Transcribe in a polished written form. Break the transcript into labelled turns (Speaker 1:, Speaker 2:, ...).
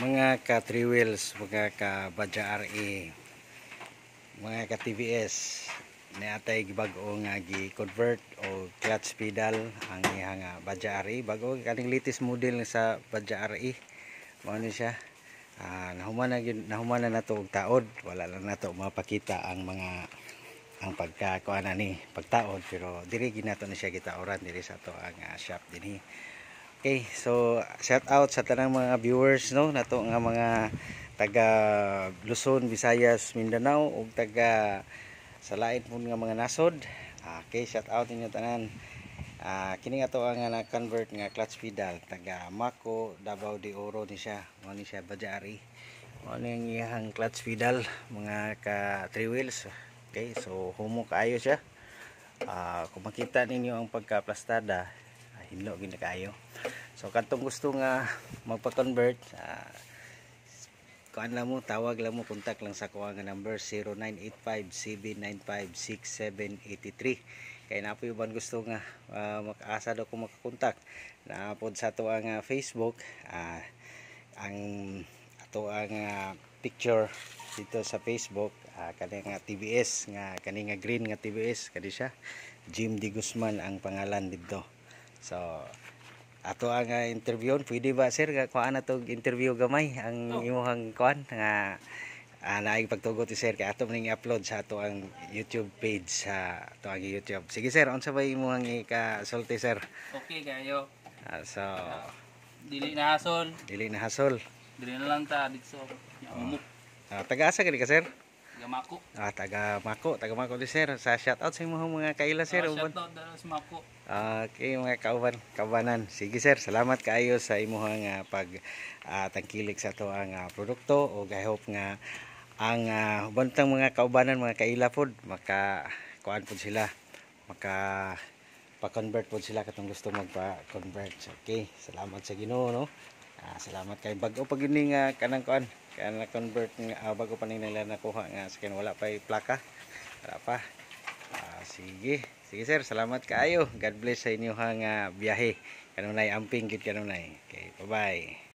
Speaker 1: Mga ka 3 wheels, mga ka Badja RE, mga ka TVS, niatay bag-o nga gi-convert o clutch pedal ang iyang Badja RE. Bago kaning latest model sa Badja RE. Mao ni siya. Nahuman na nato og taod, wala lang nato mapakita ang mga ang pagkakuan ni pagtaod, pero diri ginato na siya gitaoran diri sa ato ang shop dinhi. Okay, so shout out sa tanang mga viewers no nato nga mga taga Luzon, Visayas, Mindanao ug taga sa lain pun nga mga nasod. Okay, shout out ninyo tanan. Kini ato ang na-convert nga clutch pedal taga Mako, Davao de Oro ni siya. Mao ni siya Badja RE. Mao ni ang iyang clutch pedal mga ka 3 wheels. Okay, so humo kaayo siya. Kung makita ninyo ang pagka-plastada, hinlo gid kaayo. So katong gusto nga magpa-convert, kuan lang mo, tawag lang mo, kontak lang sa kuha nga number 0985-795-6783. Kaya na po yung gusto nga makaasa daw kung makakontak na pod sa ato ang Facebook, ang ato ang picture dito sa Facebook, kani nga TVS nga kani nga green nga TVS kani siya, Jim D. Guzman ang pangalan dito. So ato ang interview, pwede ba sir kuan na to interview gamay ang imong kuan nga naay pagtugot sir kay ato ning i-upload sa ato ang YouTube page sa ato ang YouTube. Sige sir, unsa ba imong ika-sulti sir?
Speaker 2: Okay kayo.
Speaker 1: So
Speaker 2: Dili na hasol.
Speaker 1: Dili na hasol.
Speaker 2: Dili na lang ta dito.
Speaker 1: Taga asa kani ka sir?
Speaker 2: Taga Mako.
Speaker 1: Taga Mako di sir. Sa shout out sa imong mga kaila sir.
Speaker 2: Shout out dala sa Mako.
Speaker 1: Okay mga kaubanan. Sige sir, salamat kaayo sa imong pag tangkilik sa to ang produkto o I hope nga ang bantang mga kaubanan, mga kaila pod maka kuan pod sila, maka pa-convert pod sila katong gusto magpa-convert. Okay, salamat sa Ginoo no. Salamat kay bag-o pag ini nga kanang kuan kana convert nga bago pa nila nakuha nga sa wala pa plaka. Wala pa. Sige sir, salamat kaayo. God bless sa inyo hang biyahe. Kanunay amping gid kanunay. Okay, bye-bye.